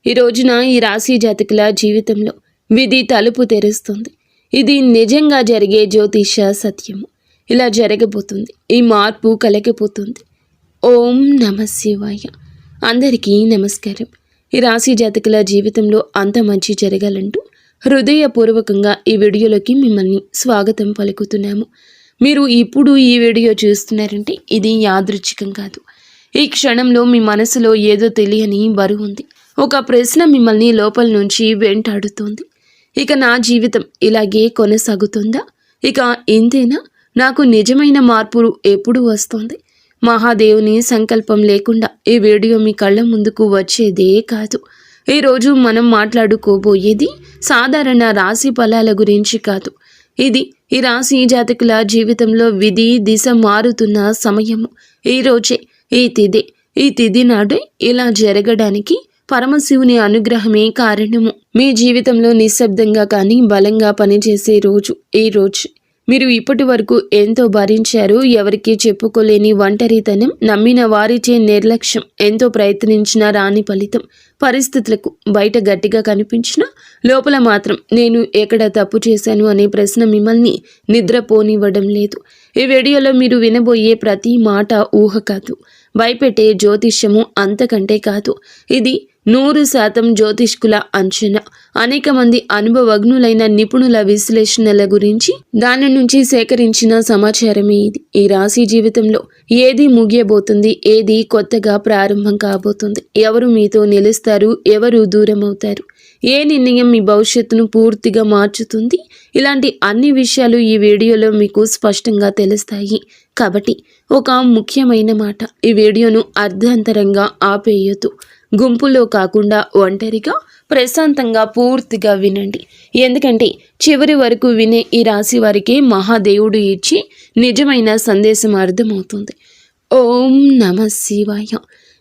ఈ రోజున ఈ రాశి జాతకుల జీవితంలో విధి తలుపు తెరుస్తుంది. ఇది నిజంగా జరిగే జ్యోతిష సత్యము. ఇలా జరగబోతుంది. ఈ మార్పు కలగిపోతుంది. ఓం నమ శివాయ. అందరికీ నమస్కారం. ఈ రాశి జాతకుల జీవితంలో అంత మంచి జరగాలంటూ హృదయపూర్వకంగా ఈ వీడియోలోకి మిమ్మల్ని స్వాగతం పలుకుతున్నాము. మీరు ఇప్పుడు ఈ వీడియో చూస్తున్నారంటే ఇది యాదృచ్ఛికం కాదు. ఈ క్షణంలో మీ మనసులో ఏదో తెలియని బరువు ఉంది. ఒక ప్రశ్న మిమ్మల్ని లోపల నుంచి వెంటాడుతోంది. ఇక నా జీవితం ఇలాగే కొనసాగుతుందా? ఇక ఇంతేనా? నాకు నిజమైన మార్పు ఎప్పుడు వస్తుంది? మహాదేవుని సంకల్పం లేకుండా ఈ వీడియో మీ కళ్ళ ముందుకు వచ్చేదే కాదు. ఈరోజు మనం మాట్లాడుకోబోయేది సాధారణ రాశి ఫలాల గురించి కాదు. ఇది ఈ రాశి జాతకుల జీవితంలో విధి దిశ మారుతున్న సమయము. ఈరోజే ఈ తిథి నాడే ఇలా జరగడానికి పరమశివుని అనుగ్రహమే కారణము. మీ జీవితంలో నిశ్శబ్దంగా కానీ బలంగా పనిచేసే రోజు ఈ రోజు. మీరు ఇప్పటి వరకు ఎంతో భరించారు. ఎవరికీ చెప్పుకోలేని ఒంటరితనం, నమ్మిన వారిచే నిర్లక్ష్యం, ఎంతో ప్రయత్నించిన రాని ఫలితం. పరిస్థితులకు బయట గట్టిగా కనిపించిన లోపల మాత్రం నేను ఎక్కడ తప్పు చేశాను అనే ప్రశ్న మిమ్మల్ని నిద్రపోనివ్వడం లేదు. ఈ వీడియోలో మీరు వినబోయే ప్రతి మాట ఊహ కాదు, భయపెట్టే జ్యోతిష్యము అంతకంటే కాదు. ఇది 100% జ్యోతిష్కుల అంచనా, అనేక మంది అనుభవజ్ఞులైన నిపుణుల విశ్లేషణల గురించి దాని నుంచి సేకరించిన సమాచారమే ఇది. ఈ రాశి జీవితంలో ఏది ముగియబోతుంది, ఏది కొత్తగా ప్రారంభం కాబోతుంది, ఎవరు మీతో నిలుస్తారు, ఎవరు దూరం అవుతారు, ఏ నిర్ణయం మీ భవిష్యత్తును పూర్తిగా మార్చుతుంది, ఇలాంటి అన్ని విషయాలు ఈ వీడియోలో మీకు స్పష్టంగా తెలుస్తాయి. కాబట్టి ఒక ముఖ్యమైన మాట, ఈ వీడియోను అర్ధాంతరంగా ఆపేయొద్దు. గుంపులో కాకుండా ఒంటరిగా ప్రశాంతంగా పూర్తిగా వినండి. ఎందుకంటే చివరి వరకు వినే ఈ రాశి వారికి మహాదేవుడు ఇచ్చి నిజమైన సందేశం అర్థమవుతుంది. ఓం నమ శివాయ.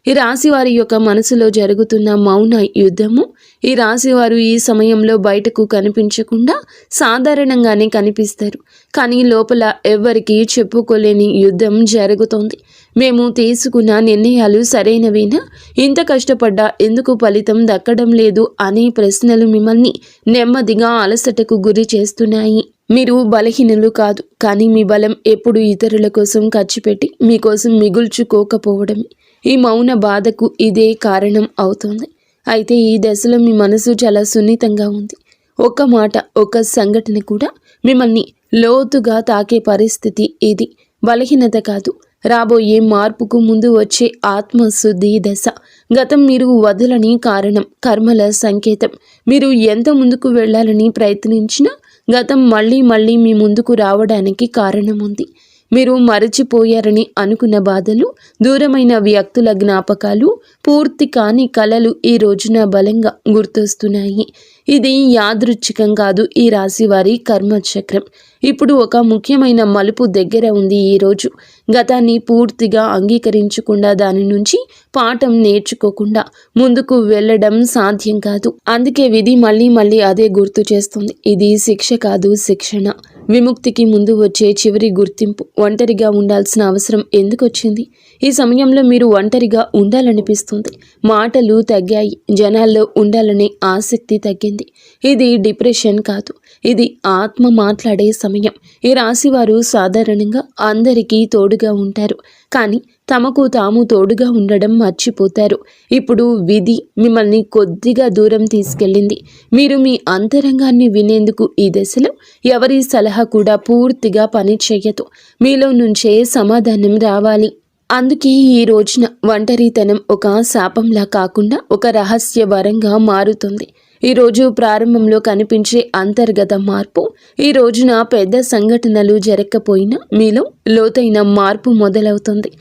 ఈ రాశి వారి యొక్క మనసులో జరుగుతున్న మౌన యుద్ధము. ఈ రాశివారు ఈ సమయంలో బయటకు కనిపించకుండా సాధారణంగానే కనిపిస్తారు, కానీ లోపల ఎవ్వరికీ చెప్పుకోలేని యుద్ధం జరుగుతోంది. మేము తీసుకున్న నిర్ణయాలు సరైనవేనా? ఇంత కష్టపడ్డా ఎందుకు ఫలితం దక్కడం లేదు అనే ప్రశ్నలు మిమ్మల్ని నెమ్మదిగా అలసటకు గురి చేస్తున్నాయి. మీరు బలహీనులు కాదు, కానీ మీ బలం ఎప్పుడు ఇతరుల కోసం ఖర్చు పెట్టి మీకోసం మిగుల్చుకోకపోవడమే. ఈ మౌన బాధకు ఇదే కారణం అవుతోంది. అయితే ఈ దశలో మీ మనసు చాలా సున్నితంగా ఉంది. ఒక్క మాట, ఒక్క సంఘటన కూడా మిమ్మల్ని లోతుగా తాకే పరిస్థితి ఇది. బలహీనత కాదు, రాబోయే మార్పుకు ముందు వచ్చే ఆత్మశుద్ధి దశ. గతం మీరు వదలని కారణం, కర్మల సంకేతం. మీరు ఎంత ముందుకు వెళ్ళాలని ప్రయత్నించినా గతం మళ్ళీ మళ్ళీ మీ ముందుకు రావడానికి కారణం ఉంది. మీరు మరచిపోయారని అనుకున్న బాధలు, దూరమైన వ్యక్తుల జ్ఞాపకాలు, పూర్తి కాని కలలు ఈ రోజున బలంగా గుర్తొస్తున్నాయి. ఇది యాదృచ్ఛికం కాదు, ఈ రాశి వారి కర్మచక్రం ఇప్పుడు ఒక ముఖ్యమైన మలుపు దగ్గర ఉంది. ఈరోజు గతాన్ని పూర్తిగా అంగీకరించకుండా, దాని నుంచి పాఠం నేర్చుకోకుండా ముందుకు వెళ్ళడం సాధ్యం కాదు. అందుకే విధి మళ్ళీ మళ్ళీ అదే గుర్తు చేస్తుంది. ఇది శిక్ష కాదు, శిక్షణ. విముక్తికి ముందు వచ్చే చివరి గుర్తింపు. ఒంటరిగా ఉండాల్సిన అవసరం ఎందుకు వచ్చింది? ఈ సమయంలో మీరు ఒంటరిగా ఉండాలనిపిస్తుంది. మాటలు తగ్గాయి, జనాల్లో ఉండాలనే ఆసక్తి తగ్గింది. ఇది డిప్రెషన్ కాదు, ఇది ఆత్మ మాట్లాడే సమయం. ఈ రాశివారు సాధారణంగా అందరికీ తోడుగా ఉంటారు, కానీ తమకు తాము తోడుగా ఉండడం మర్చిపోతారు. ఇప్పుడు విధి మిమ్మల్ని కొద్దిగా దూరం తీసుకెళ్ళింది. మీరు మీ అంతరంగాన్ని వినేందుకు ఈ దశలో ఎవరి సలహా కూడా పూర్తిగా పని చేయదు. మీలో నుంచే సమాధానం రావాలి. అందుకే ఈ రోజున ఒంటరితనం ఒక శాపంలా కాకుండా ఒక రహస్య వరంగా మారుతుంది. ఈరోజు ప్రారంభంలో కనిపించే అంతర్గత మార్పు, ఈ రోజున పెద్ద సంఘటనలు జరగకపోయినా మీలో లోతైన మార్పు మొదలవుతుంది.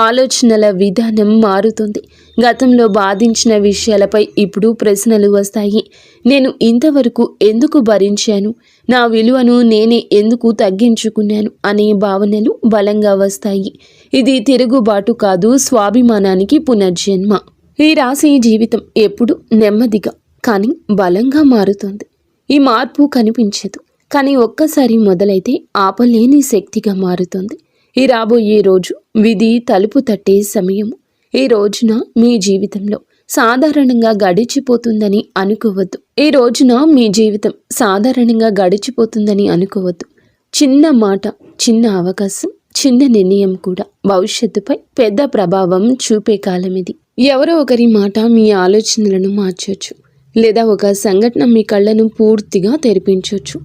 ఆలోచనల విధానం మారుతుంది. గతంలో బాధించిన విషయాలపై ఇప్పుడు ప్రశ్నలు వస్తాయి. నేను ఇంతవరకు ఎందుకు భరించాను? నా విలువను నేనే ఎందుకు తగ్గించుకున్నాను అనే భావనలు బలంగా వస్తాయి. ఇది తిరుగుబాటు కాదు, స్వాభిమానానికి పునర్జన్మ. ఈ రాశి జీవితం ఎప్పుడు నెమ్మదిగా కానీ బలంగా మారుతుంది. ఈ మార్పు కనిపించదు, కానీ ఒక్కసారి మొదలైతే ఆపలేని శక్తిగా మారుతుంది. ఈ రాబోయే రోజు విధి తలుపు తట్టే సమయం. ఈ రోజున మీ జీవితంలో సాధారణంగా గడిచిపోతుందని అనుకోవద్దు. ఈ రోజున మీ జీవితం సాధారణంగా గడిచిపోతుందని అనుకోవద్దు. చిన్న మాట, చిన్న అవకాశం, చిన్న నిర్ణయం కూడా భవిష్యత్తుపై పెద్ద ప్రభావం చూపే కాలం ఇది. ఎవరో ఒకరి మాట మీ ఆలోచనలను మార్చొచ్చు, లేదా ఒక సంఘటన మీ కళ్ళను పూర్తిగా తెరిపించవచ్చు.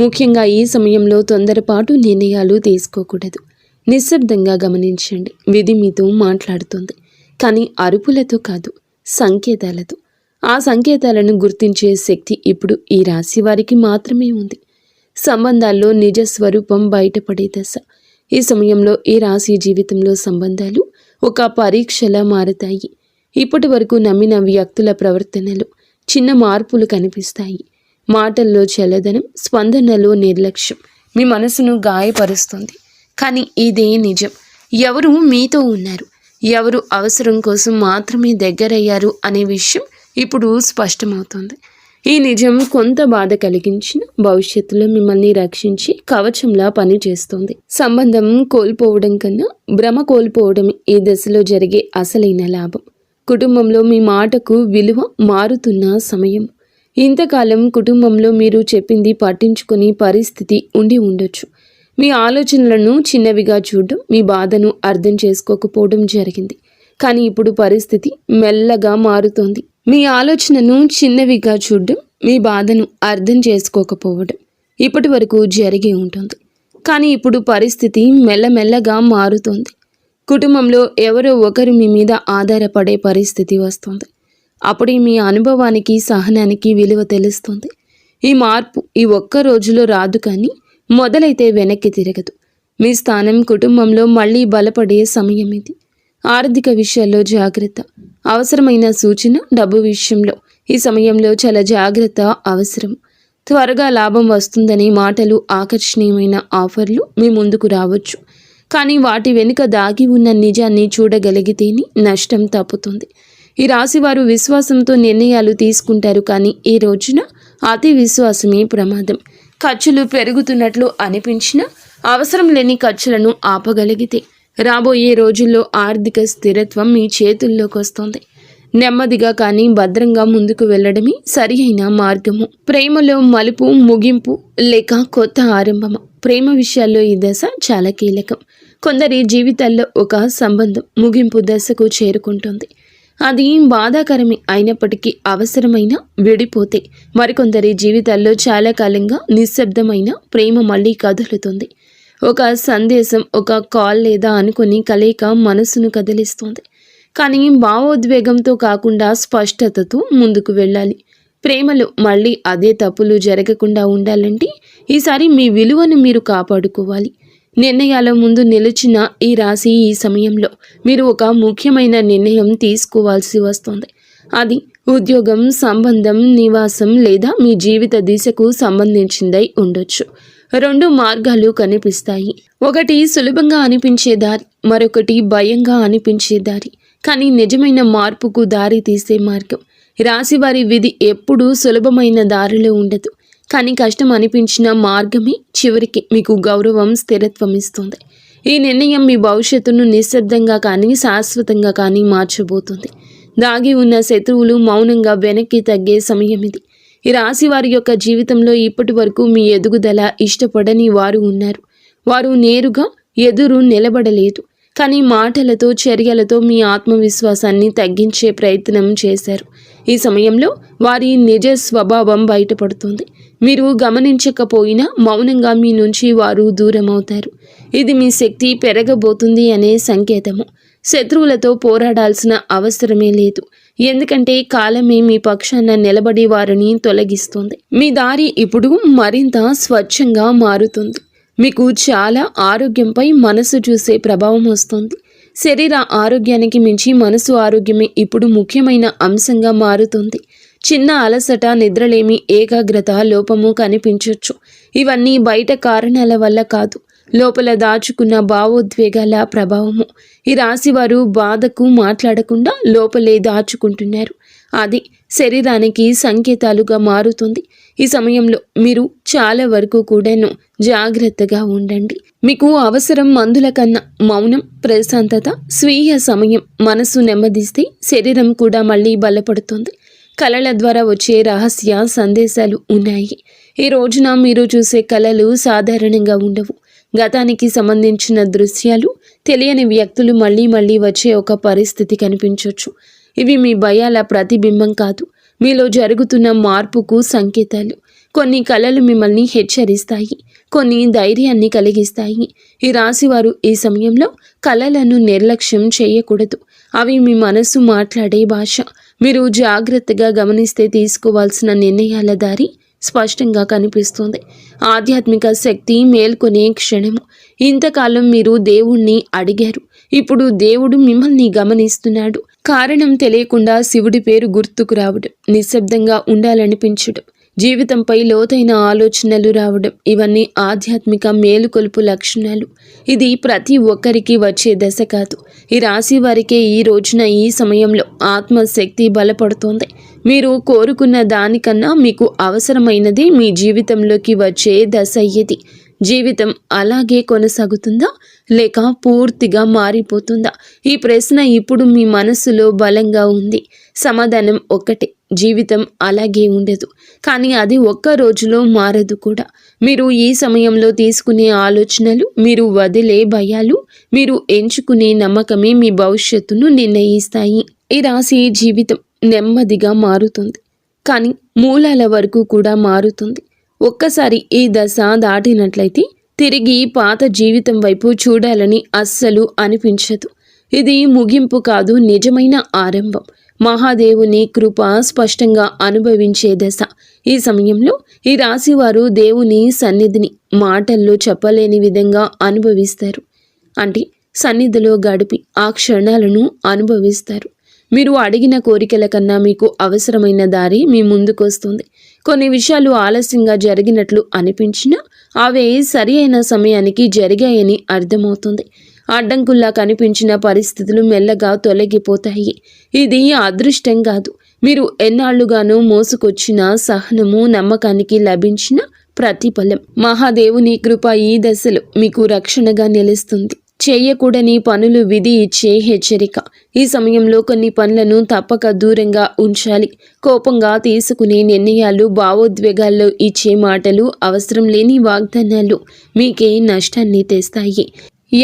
ముఖ్యంగా ఈ సమయంలో తొందరపాటు నిర్ణయాలు తీసుకోకూడదు. నిశ్శబ్దంగా గమనించండి. విధి మీతో మాట్లాడుతుంది, కానీ అరుపులతో కాదు, సంకేతాలతో. ఆ సంకేతాలను గుర్తించే శక్తి ఇప్పుడు ఈ రాశి వారికి మాత్రమే ఉంది. సంబంధాల్లో నిజ స్వరూపం బయటపడే దశ. ఈ సమయంలో ఈ రాశి జీవితంలో సంబంధాలు ఒక పరీక్షలా మారుతాయి. ఇప్పటి వరకు నమ్మిన వ్యక్తుల ప్రవర్తనలో చిన్న మార్పులు కనిపిస్తాయి. మాటల్లో చల్లదనం, స్పందనలో నిర్లక్ష్యం మీ మనసును గాయపరుస్తుంది. కానీ ఇదే నిజం. ఎవరు మీతో ఉన్నారు, ఎవరు అవసరం కోసం మాత్రమే దగ్గరయ్యారు అనే విషయం ఇప్పుడు స్పష్టమవుతుంది. ఈ నిజం కొంత బాధ కలిగించిన భవిష్యత్తులో మిమ్మల్ని రక్షించి కవచంలా పనిచేస్తుంది. సంబంధం కోల్పోవడం కన్నా భ్రమ కోల్పోవడం ఈ దశలో జరిగే అసలైన లాభం. కుటుంబంలో మీ మాటకు విలువ మారుతున్న సమయం. ఇంతకాలం కుటుంబంలో మీరు చెప్పింది పట్టించుకునే పరిస్థితి ఉండి ఉండొచ్చు. మీ ఆలోచనలను చిన్నవిగా చూడడం, మీ బాధను అర్థం చేసుకోకపోవడం జరిగింది. కానీ ఇప్పుడు పరిస్థితి మెల్లగా మారుతోంది. మీ ఆలోచనను చిన్నవిగా చూడడం, మీ బాధను అర్థం చేసుకోకపోవడం ఇప్పటి వరకు జరిగి ఉంటుంది. కానీ ఇప్పుడు పరిస్థితి మెల్లమెల్లగా మారుతోంది. కుటుంబంలో ఎవరో ఒకరు మీ మీద ఆధారపడే పరిస్థితి వస్తుంది. అప్పుడే మీ అనుభవానికి, సహనానికి విలువ తెలుస్తుంది. ఈ మార్పు ఈ ఒక్క రోజులో రాదు, కానీ మొదలైతే వెనక్కి తిరగదు. మీ స్థానం కుటుంబంలో మళ్ళీ బలపడే సమయం ఇది. ఆర్థిక విషయాల్లో జాగ్రత్త. అవసరమైన సూచన డబ్బు విషయంలో ఈ సమయంలో చాలా జాగ్రత్త అవసరం. త్వరగా లాభం వస్తుందనే మాటలు, ఆకర్షణీయమైన ఆఫర్లు మీ ముందుకు రావచ్చు. కానీ వాటి వెనుక దాగి ఉన్న నిజాన్ని చూడగలిగితేనే నష్టం తప్పుతుంది. ఈ రాశివారు విశ్వాసంతో నిర్ణయాలు తీసుకుంటారు, కానీ ఈ రోజున అతి విశ్వాసమే ప్రమాదం. ఖర్చులు పెరుగుతున్నట్లు అనిపించినా అవసరం లేని ఖర్చులను ఆపగలిగితే రాబోయే రోజుల్లో ఆర్థిక స్థిరత్వం మీ చేతుల్లోకి వస్తుంది. నెమ్మదిగా కానీ భద్రంగా ముందుకు వెళ్ళడమే సరి అయిన మార్గము. ప్రేమలో మలుపు, ముగింపు లేక కొత్త ఆరంభము. ప్రేమ విషయాల్లో ఈ దశ చాలా కీలకం. కొందరి జీవితాల్లో ఒక సంబంధం ముగింపు దశకు చేరుకుంటుంది. అది బాధాకరమే అయినప్పటికీ అవసరమైన విడిపోతే మరికొందరి జీవితాల్లో చాలా కాలంగా నిశ్శబ్దమైన ప్రేమ మళ్ళీ కదులుతుంది. ఒక సందేశం, ఒక కాల్ లేదా అనుకుని కలయిక మనసును కదిలిస్తుంది. కానీ భావోద్వేగంతో కాకుండా స్పష్టతతో ముందుకు వెళ్ళాలి. ప్రేమలో మళ్ళీ అదే తప్పులు జరగకుండా ఉండాలంటే ఈసారి మీ విలువను మీరు కాపాడుకోవాలి. నిర్ణయాల ముందు నిలిచిన ఈ రాశి ఈ సమయంలో మీరు ఒక ముఖ్యమైన నిర్ణయం తీసుకోవాల్సి వస్తుంది. అది ఉద్యోగం, సంబంధం, నివాసం లేదా మీ జీవిత దిశకు సంబంధించిందై ఉండొచ్చు. 2 మార్గాలు కనిపిస్తాయి. ఒకటి సులభంగా అనిపించే దారి, మరొకటి భయంగా అనిపించే దారి. కానీ నిజమైన మార్పుకు దారి తీసే మార్గం. రాశివారి విధి ఎప్పుడూ సులభమైన దారిలో ఉండదు. కానీ కష్టం అనిపించిన మార్గమే చివరికి మీకు గౌరవం, స్థిరత్వం ఇస్తుంది. ఈ నిర్ణయం మీ భవిష్యత్తును నిశ్శబ్దంగా కానీ శాశ్వతంగా కానీ మార్చబోతుంది. దాగి ఉన్న శత్రువులు మౌనంగా వెనక్కి తగ్గే సమయం ఇది. ఈ రాశి వారి యొక్క జీవితంలో ఇప్పటి వరకు మీ ఎదుగుదల ఇష్టపడని వారు ఉన్నారు. వారు నేరుగా ఎదురు నిలబడలేదు, కానీ మాటలతో, చర్యలతో మీ ఆత్మవిశ్వాసాన్ని తగ్గించే ప్రయత్నం చేశారు. ఈ సమయంలో వారి నిజ స్వభావం బయటపడుతుంది. మీరు గమనించకపోయినా మౌనంగా మీ నుంచి వారు దూరం అవుతారు. ఇది మీ శక్తి పెరగబోతుంది అనే సంకేతము. శత్రువులతో పోరాడాల్సిన అవసరమే లేదు, ఎందుకంటే కాలమే మీ పక్షాన నిలబడి వారిని తొలగిస్తుంది. మీ దారి ఇప్పుడు మరింత స్వచ్ఛంగా మారుతుంది. మీకు చాలా ఆరోగ్యంపై మనసు చూసే ప్రభావం వస్తుంది. శరీర ఆరోగ్యానికి మించి మనసు ఆరోగ్యమే ఇప్పుడు ముఖ్యమైన అంశంగా మారుతుంది. చిన్న అలసట, నిద్రలేమి, ఏకాగ్రత లోపము కనిపించవచ్చు. ఇవన్నీ బయట కారణాల వల్ల కాదు, లోపల దాచుకున్న భావోద్వేగాల ప్రభావము. ఈ రాశివారు బాధకు మాట్లాడకుండా లోపలే దాచుకుంటున్నారు. అది శరీరానికి సంకేతాలుగా మారుతుంది. ఈ సమయంలో మీరు చాలా వరకు కూడాను జాగ్రత్తగా ఉండండి. మీకు అవసరం మందుల కన్నా మౌనం, ప్రశాంతత, స్వీయ సమయం. మనసు నెమ్మదిస్తే శరీరం కూడా మళ్ళీ బలపడుతుంది. కళల ద్వారా వచ్చే రహస్య సందేశాలు ఉన్నాయి. ఈ రోజున మీరు చూసే కళలు సాధారణంగా ఉండవు. గతానికి సంబంధించిన దృశ్యాలు, తెలియని వ్యక్తులు మళ్ళీ మళ్ళీ వచ్చే ఒక పరిస్థితి కనిపించవచ్చు. ఇవి మీ భయాల ప్రతిబింబం కాదు, మీలో జరుగుతున్న మార్పుకు సంకేతాలు. కొన్ని కళలు మిమ్మల్ని హెచ్చరిస్తాయి, కొన్ని ధైర్యాన్ని కలిగిస్తాయి. ఈ రాశివారు ఈ సమయంలో కళలను నిర్లక్ష్యం చేయకూడదు. అవి మీ మనసు మాట్లాడే భాష. మీరు జాగ్రత్తగా గమనిస్తే తీసుకోవాల్సిన నిర్ణయాల దారి స్పష్టంగా కనిపిస్తుంది. ఆధ్యాత్మిక శక్తి మేల్కొనే క్షణము. ఇంతకాలం మీరు దేవుణ్ణి అడిగారు, ఇప్పుడు దేవుడు మిమ్మల్ని గమనిస్తున్నాడు. కారణం తెలియకుండా శివుడి పేరు గుర్తుకు రావడం, నిశ్శబ్దంగా ఉండాలనిపించడం, జీవితంపై లోతైన ఆలోచనలు రావడం, ఇవన్నీ ఆధ్యాత్మిక మేలుకొలుపు లక్షణాలు. ఇది ప్రతి ఒక్కరికి వచ్చే దశ కాదు. ఈ రాశి వారికే ఈ రోజున ఈ సమయంలో ఆత్మశక్తి బలపడుతోంది. మీరు కోరుకున్న దానికన్నా మీకు అవసరమైనది మీ జీవితంలోకి వచ్చే దశ ఇది. జీవితం అలాగే కొనసాగుతుందా లేక పూర్తిగా మారిపోతుందా? ఈ ప్రశ్న ఇప్పుడు మీ మనసులో బలంగా ఉంది. సమాధానం ఒక్కటే, జీవితం అలాగే ఉండదు. కానీ అది ఒక్క రోజులో మారదు కూడా. మీరు ఈ సమయంలో తీసుకునే ఆలోచనలు, మీరు వదిలే భయాలు, మీరు ఎంచుకునే నమ్మకమే మీ భవిష్యత్తును నిర్ణయిస్తాయి. ఈ రాశి జీవితం నెమ్మదిగా మారుతుంది, కానీ మూలాల వరకు కూడా మారుతుంది. ఒక్కసారి ఈ దశ దాటినట్లయితే తిరిగి పాత జీవితం వైపు చూడాలని అస్సలు అనిపించదు. ఇది ముగింపు కాదు, నిజమైన ఆరంభం. మహాదేవుని కృప స్పష్టంగా అనుభవించే దశ. ఈ సమయంలో ఈ రాశివారు దేవుని సన్నిధిని మాటల్లో చెప్పలేని విధంగా అనుభవిస్తారు. అంటే సన్నిధిలో గడిపి ఆ క్షణాలను అనుభవిస్తారు. మీరు అడిగిన కోరికల కన్నా మీకు అవసరమైన దారి మీ ముందుకొస్తుంది. కొన్ని విషయాలు ఆలస్యంగా జరిగినట్లు అనిపించినా అవే సరి అయిన సమయానికి జరిగాయని అర్థమవుతుంది. అడ్డంకుల్లా కనిపించిన పరిస్థితులు మెల్లగా తొలగిపోతాయి. ఇది అదృష్టం కాదు, మీరు ఎన్నాళ్లుగానూ మోసుకొచ్చిన సహనము, నమ్మకానికి లభించిన ప్రతిఫలం. మహాదేవుని కృప ఈ దశలో మీకు రక్షణగా నిలుస్తుంది. చేయకూడని పనులు విధి ఇచ్చే హెచ్చరిక. ఈ సమయంలో కొన్ని పనులను తప్పక దూరంగా ఉంచాలి. కోపంగా తీసుకునే నిర్ణయాలు, భావోద్వేగాల్లో ఇచ్చే మాటలు, అవసరం లేని వాగ్దానాలు మీకే నష్టాన్ని తెస్తాయి.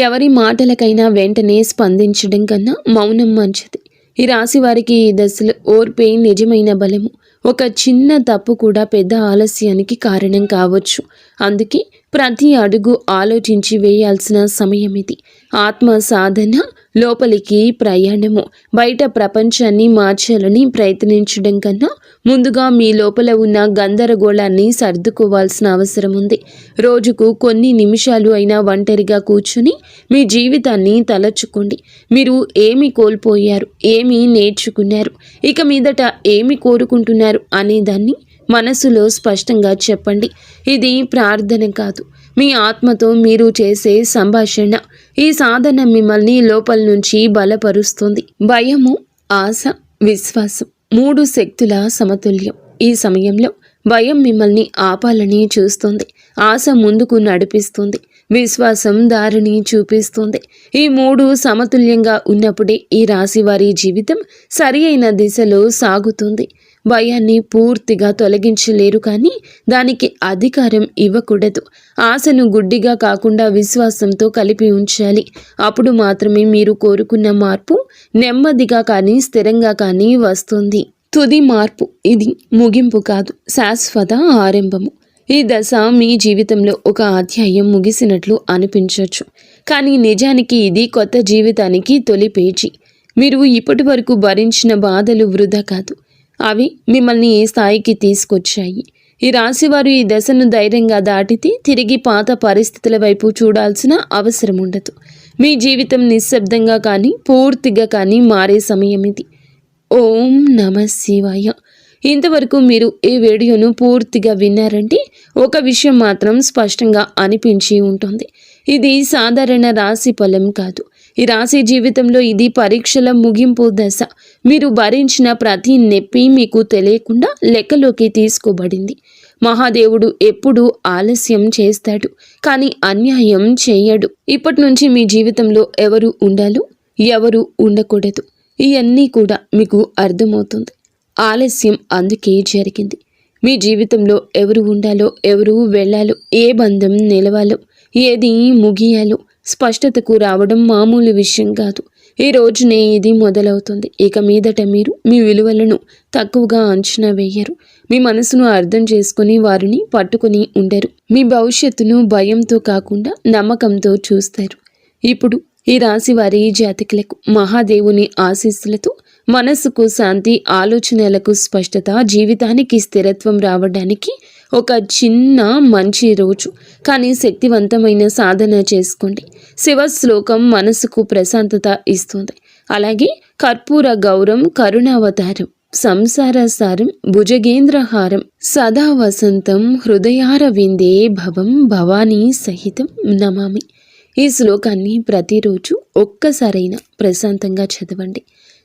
ఎవరి మాటలకైనా వెంటనే స్పందించడం కన్నా మౌనం మంచిది. ఈ రాశి వారికి ఈ దశలో ఓర్పే నిజమైన బలము. ఒక చిన్న తప్పు కూడా పెద్ద ఆలస్యానికి కారణం కావచ్చు. అందుకే ప్రతి అడుగు ఆలోచించి వేయాల్సిన సమయం ఇది. ఆత్మ సాధన, లోపలికి ప్రయాణము. బయట ప్రపంచాన్ని మార్చాలని ప్రయత్నించడం కన్నా ముందుగా మీ లోపల ఉన్న గందరగోళాన్ని సర్దుకోవాల్సిన అవసరం ఉంది. రోజుకు కొన్ని నిమిషాలు అయినా ఒంటరిగా కూర్చుని మీ జీవితాన్ని తలచుకోండి. మీరు ఏమి కోల్పోయారు, ఏమి నేర్చుకున్నారు, ఇక మీదట ఏమి కోరుకుంటున్నారు అనేదాన్ని మనసులో స్పష్టంగా చెప్పండి. ఇది ప్రార్థన కాదు, మీ ఆత్మతో మీరు చేసే సంభాషణ. ఈ సాధన మిమ్మల్ని లోపల నుంచి బలపరుస్తుంది. భయము, ఆశ, విశ్వాసం, 3 శక్తుల సమతుల్యం. ఈ సమయంలో భయం మిమ్మల్ని ఆపాలని చూస్తుంది, ఆశ ముందుకు నడిపిస్తుంది, విశ్వాసం దారిని చూపిస్తుంది. ఈ 3 సమతుల్యంగా ఉన్నప్పుడే ఈ రాశి వారి జీవితం సరి అయిన దిశలో సాగుతుంది. భయాన్ని పూర్తిగా తొలగించలేరు, కానీ దానికి అధికారం ఇవ్వకూడదు. ఆశను గుడ్డిగా కాకుండా విశ్వాసంతో కలిపి ఉంచాలి. అప్పుడు మాత్రమే మీరు కోరుకున్న మార్పు నెమ్మదిగా కానీ స్థిరంగా కానీ వస్తుంది. తుది మార్పు. ఇది ముగింపు కాదు, శాశ్వత ఆరంభము. ఈ దశ మీ జీవితంలో ఒక అధ్యాయం ముగిసినట్లు అనిపించవచ్చు, కానీ నిజానికి ఇది కొత్త జీవితానికి తొలి పేజీ. మీరు ఇప్పటి వరకు భరించిన బాధలు వృధా కాదు, అవి మిమ్మల్ని ఈ స్థాయికి తీసుకొచ్చాయి. ఈ రాశివారు ఈ దశను ధైర్యంగా దాటితే తిరిగి పాత పరిస్థితుల వైపు చూడాల్సిన అవసరం ఉండదు. మీ జీవితం నిశ్శబ్దంగా కానీ పూర్తిగా కానీ మారే సమయం ఇది. ఓం నమః శివాయ. ఇంతవరకు మీరు ఈ వీడియోను పూర్తిగా విన్నారంటే ఒక విషయం మాత్రం స్పష్టంగా అనిపించి ఉంటుంది. ఇది సాధారణ రాశి ఫలం కాదు. ఈ రాశి జీవితంలో ఇది పరీక్షల ముగింపు దశ. మీరు భరించిన ప్రతి నొప్పి మీకు తెలియకుండా లెక్కలోకి తీసుకోబడింది. మహాదేవుడు ఎప్పుడూ ఆలస్యం చేస్తాడు, కానీ అన్యాయం చేయడు. ఇప్పటి నుంచి మీ జీవితంలో ఎవరు ఉండాలో, ఎవరు ఉండకూడదు, ఇవన్నీ కూడా మీకు అర్థమవుతుంది. ఆలస్యం అందుకే జరిగింది. మీ జీవితంలో ఎవరు ఉండాలో, ఎవరు వెళ్ళాలో, ఏ బంధం నిలవాలో, ఏది ముగియాలో స్పష్టతకు రావడం మామూలు విషయం కాదు. ఈ రోజునే ఇది మొదలవుతుంది. ఇక మీదట మీరు మీ విలువలను తక్కువగా అంచనా వేయరు. మీ మనసును అర్థం చేసుకుని వారిని పట్టుకుని ఉండరు. మీ భవిష్యత్తును భయంతో కాకుండా నమ్మకంతో చూస్తారు. ఇప్పుడు ఈ రాశి వారి జాతకులకు మహాదేవుని ఆశీస్సులతో మనస్సుకు శాంతి, ఆలోచనలకు స్పష్టత, జీవితానికి స్థిరత్వం రావడానికి ఒక చిన్న మంచి రోజు. కానీ శక్తివంతమైన సాధన చేసుకోండి. శివ శ్లోకం మనసుకు ప్రశాంతత ఇస్తుంది. అలాగే కర్పూర గౌరం కరుణావతారం సంసార సారం భుజగేంద్రహారం సదా వసంతం హృదయార విందే భవం భవానీ సహితం నమామి. ఈ శ్లోకాన్ని ప్రతిరోజు ఒక్కసారైనా ప్రశాంతంగా చదవండి.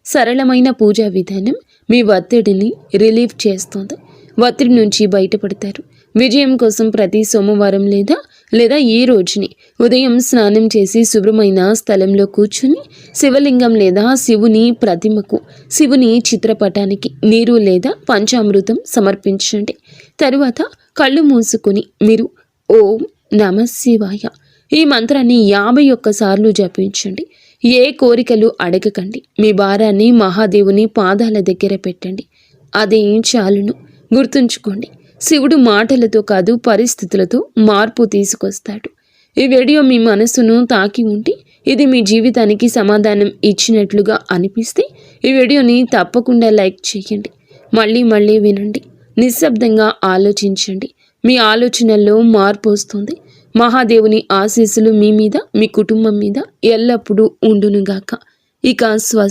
సరళమైన పూజా విధానం మీ ఒత్తిడిని రిలీఫ్ చేస్తుంది. ఒత్తిడి నుంచి బయటపడతారు. విజయం కోసం ప్రతి సోమవారం లేదా ఈ రోజుని ఉదయం స్నానం చేసి శుభ్రమైన స్థలంలో కూర్చుని శివలింగం లేదా శివుని ప్రతిమకు, శివుని చిత్రపటానికి నీరు లేదా పంచామృతం సమర్పించండి. తరువాత కళ్ళు మూసుకుని మీరు ఓం నమః శివాయ ఈ మంత్రాన్ని 51 సార్లు జపించండి. ఏ కోరికలు అడగకండి. మీ భారాన్ని మహాదేవుని పాదాల దగ్గర పెట్టండి. అదే చాలును. గుర్తుంచుకోండి, శివుడు మాటలతో కాదు పరిస్థితులతో మార్పు తీసుకొస్తాడు. ఈ వీడియో మీ మనసును తాకి ఉంటే, ఇది మీ జీవితానికి సమాధానం ఇచ్చినట్లుగా అనిపిస్తే ఈ వీడియోని తప్పకుండా లైక్ చేయండి. మళ్ళీ వినండి. నిశ్శబ్దంగా ఆలోచించండి. మీ ఆలోచనల్లో మార్పు వస్తుంది. మహాదేవుని ఆశీస్సులు మీ మీద, మీ కుటుంబం మీద ఎల్లప్పుడూ ఉండునుగాక. ఇక